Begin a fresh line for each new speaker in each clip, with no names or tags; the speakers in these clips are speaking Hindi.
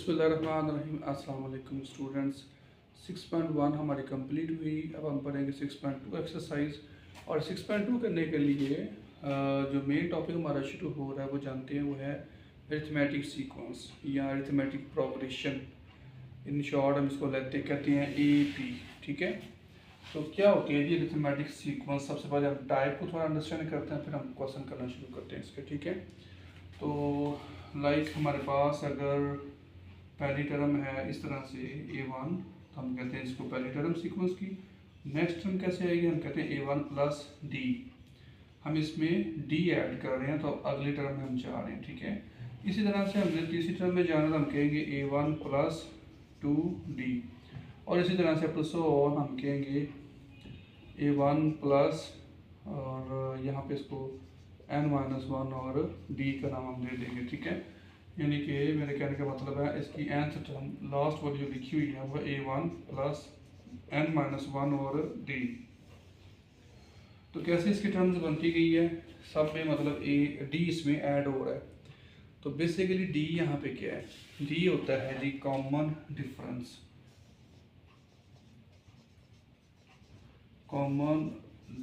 बिस्मिल्लाहिर्रहमानिर्रहीम। अस्सलाम वालेकुम स्टूडेंट्स। 6.1 हमारी कंप्लीट हुई। अब हम पढ़ेंगे 6.2 एक्सरसाइज। और 6.2 करने के लिए जो मेन टॉपिक हमारा शुरू हो रहा है वो जानते हैं, वो है अरिथमेटिक सीक्वेंस या अरिथमेटिक प्रोग्रेशन। इन शॉर्ट हम इसको कहते हैं AP। ठीक है, तो क्या होती है जी अरिथमेटिक सीक्वेंस। सबसे पहले हम टाइप को थोड़ा अंडरस्टैंड करते हैं, फिर हम क्वेश्चन करना शुरू करते हैं इसके। ठीक है, तो लाइक हमारे पास अगर पहली टर्म है इस तरह से A1, तो हम कहते हैं इसको पहली टर्म सीक्वेंस की। नेक्स्ट टर्म कैसे आएगी, हम कहते हैं A1 प्लस D। हम इसमें D ऐड कर रहे हैं तो अगली टर्म में हम जा रहे हैं। ठीक है, इसी तरह से हमने तीसरी टर्म में जाना तो हम कहेंगे A1 प्लस 2D। और इसी तरह से प्लस ऑन हम कहेंगे A1 प्लस, और यहाँ पे इसको N-1 और D का नाम हम दे देंगे। ठीक है, यानी कि मेरे कहने का मतलब है इसकी nth टर्म लास्ट वाली जो लिखी हुई है वो A1 प्लस N-1 और D। तो कैसे इसकी टर्म्स बनती गई है, सब में मतलब D इसमें ऐड हो रहा है। तो बेसिकली D यहाँ पे क्या है, D होता है जी कॉमन डिफरेंस। कॉमन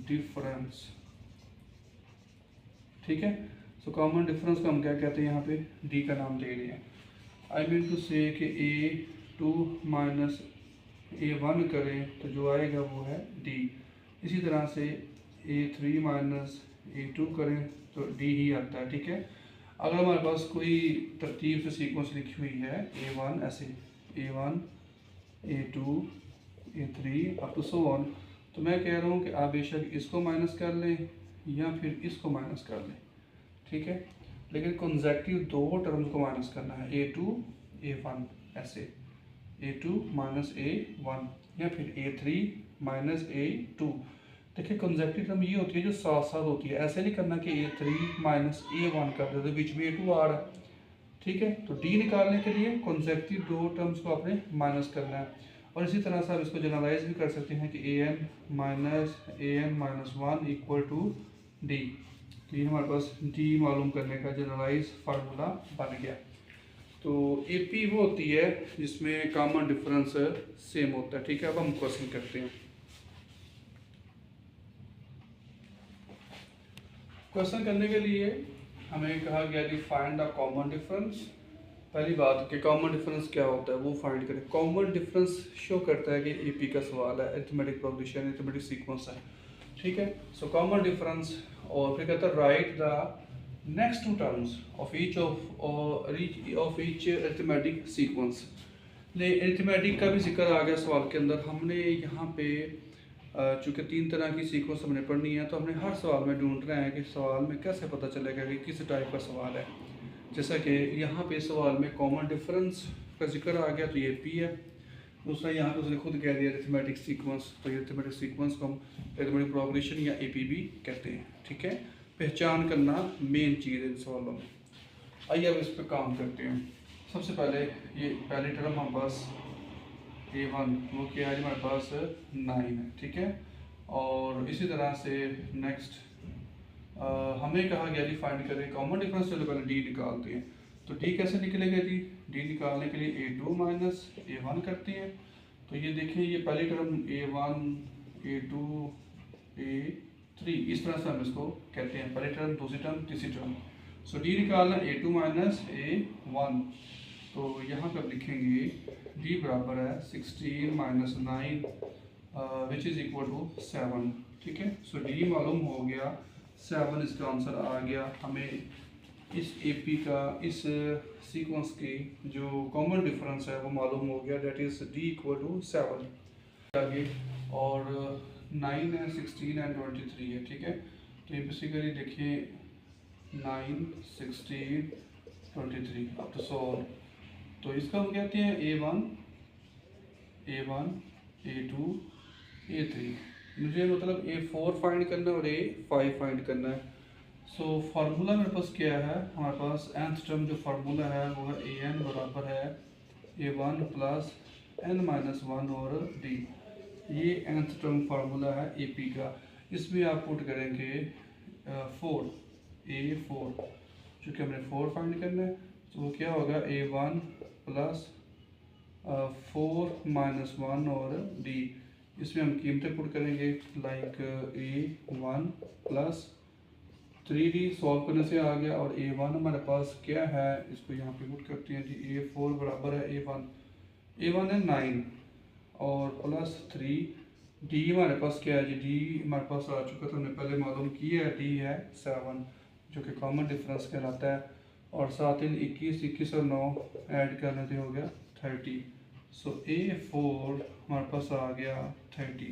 डिफरेंस, ठीक है। सो कॉमन डिफरेंस को हम क्या कहते हैं, यहाँ पे D का नाम दे रहे हैं। आई मीन टू से कि A2 माइनस A1 करें तो जो आएगा वो है D। इसी तरह से A3 माइनस A2 करें तो D ही आता है। ठीक है, अगर हमारे पास कोई तरतीब से सीक्वेंस लिखी हुई है A1 ऐसे A1 A2 A3 up to so on, तो मैं कह रहा हूँ कि आप बेशक इसको माइनस कर लें या फिर इसको माइनस कर लें। ठीक है, लेकिन कंसेक्यूटिव दो टर्म्स को माइनस करना है, A2 A1 ऐसे A2 माइनस A1 या फिर A3 माइनस A2। देखिए कंसेक्यूटिव टर्म ये होती है जो साथ साथ होती है, ऐसे नहीं करना कि A3 माइनस A1 कर दे तो बीच में A2 आ रहा है। ठीक है, तो D निकालने के लिए कंसेक्यूटिव दो टर्म्स को आपने माइनस करना है। और इसी तरह से आप इसको जनरलाइज भी कर सकते हैं कि AN minus 1 equal to D। तो ये हमारे पास D मालूम करने का जनरलाइज फार्मूला बन गया। तो AP वो होती है जिसमें कॉमन डिफरेंस सेम होता है। ठीक है, अब हम क्वेश्चन करते हैं। क्वेश्चन करने के लिए हमें कहा गया कि फाइंड द कॉमन डिफरेंस। पहली बात कि कॉमन डिफरेंस क्या होता है वो फाइंड करें। कॉमन डिफरेंस शो करता है कि AP का सवाल है, अरिथमेटिक प्रोग्रेशन अरिथमेटिक सीक्वेंस है। ठीक है, सो कॉमन डिफरेंस, और फिर कहता है write the next two terms of each arithmetic sequence. ले अरिथमेटिक का भी जिक्र आ गया सवाल के अंदर। हमने यहाँ पे चूँकि तीन तरह की सीक्वेंस हमने पढ़नी है, तो हमने हर सवाल में ढूंढ रहे हैं कि सवाल में कैसे पता चलेगा कि किस टाइप का सवाल है। जैसा कि यहाँ पे सवाल में कॉमन डिफरेंस का जिक्र आ गया तो ये P है। दूसरा यहाँ पे उसने खुद कह दिया अरिथमेटिक सीक्वेंस, तो ये अरिथमेटिक सीक्वेंस को हम अरिथमेटिक प्रोग्रेशन या AP भी कहते हैं। ठीक है, पहचान करना मेन चीज़ है इन सवालों में। आइए अब इस पर काम करते हैं। सबसे पहले ये पहली टर्म हमारे पास A1 वो क्या है, हमारे पास 9 है। ठीक है, और इसी तरह से नेक्स्ट हमें कहा गया जी फाइंड करें कॉमन डिफरेंस। चलो पहले D निकालते हैं। तो D कैसे निकलेगा जी, D निकालने के लिए A2 माइनस A1 करते हैं। तो ये देखिए ये पहली टर्म A1 A2 A3 इस तरह से हम इसको कहते हैं, पहली टर्म दूसरी टर्म तीसरी टर्म। सो D निकालना A2 माइनस A1, तो यहाँ पर लिखेंगे D बराबर है 16 minus 9 which is equal to 7। ठीक है, सो D मालूम हो गया 7, इसका आंसर आ गया। हमें इस AP का इस सीक्वेंस की जो कॉमन डिफरेंस है वो मालूम हो गया, that is D equal to 7। आगे और 9 है 16 एंड 23 है। ठीक है, तो ये बेसिकली देखिए 9 16 23 अब तो 100। तो इसका हम कहते हैं A1 A2 A3। मुझे मतलब A4 फाइंड करना है और A5 फाइंड करना है। सो फार्मूला मेरे पास क्या है, हमारे पास nth टर्म जो फार्मूला है वो है AN बराबर है A1 प्लस N-1 और D। ये nth टर्म फार्मूला है AP का। इसमें आप पुट करेंगे 4 A4, चूँकि हमने 4 फाइंड करना है, तो वो क्या होगा A1 प्लस 4 - 1 और डी, इसमें हम कीमतें पुट करेंगे like A1 plus 3D solve करने से आ गया, और A1 हमारे पास क्या है, इसको यहाँ पे पुट करते हैं जी। A4 बराबर है A1 है 9 और प्लस 3, डी हमारे पास क्या है जी, डी हमारे पास आ चुका था, हमने पहले मालूम किया है, डी है 7 जो कि कॉमन डिफरेंस कहलाता है, और 7 इन 21 और 9 ऐड करने से हो गया 30। सो A4 हमारे पास आ गया 30।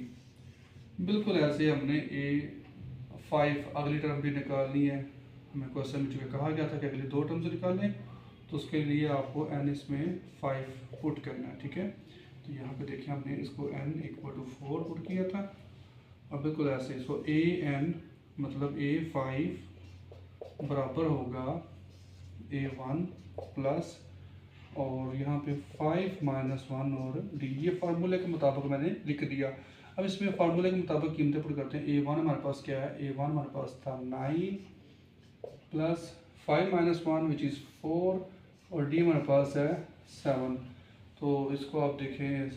बिल्कुल ऐसे हमने A5 अगली टर्म भी निकालनी है। हमें क्वेश्चन में चूँकि कहा गया था कि अगली 2 टर्म्स निकालें, तो उसके लिए आपको n इसमें 5 पुट करना है, ठीक है। तो यहाँ पे देखिए हमने इसको n = 4 पुट किया था, और बिल्कुल ऐसे। सो an मतलब A5 बराबर होगा A1 प्लस, और यहाँ पे 5 - 1 और d, ये फार्मूले के मुताबिक मैंने लिख दिया। अब इसमें फार्मूले के मुताबिक कीमतें पुट करते हैं। A1 हमारे पास क्या है, A1 हमारे पास था 9 प्लस 5 - 1 विच इज़ 4, और d हमारे पास है 7। तो इसको आप देखें,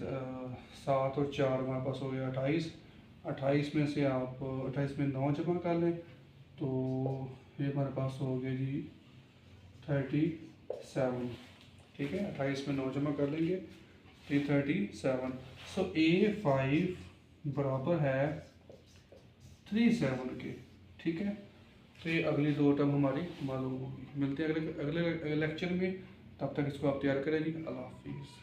7 और 4 हमारे पास हो गया 28। 28 में से आप 28 में 9 जमा कर लें, तो ये हमारे पास हो गया जी 37, ठीक है। 28 में 9 जमा कर लेंगे तो 37। सो A5 बराबर है 37 के, ठीक है। तो ये अगली 2 टर्म हमारी मालूम होगी। मिलते हैं अगले लेक्चर में, तब तक इसको आप तैयार करें जी। अल्लाह हाफिज़।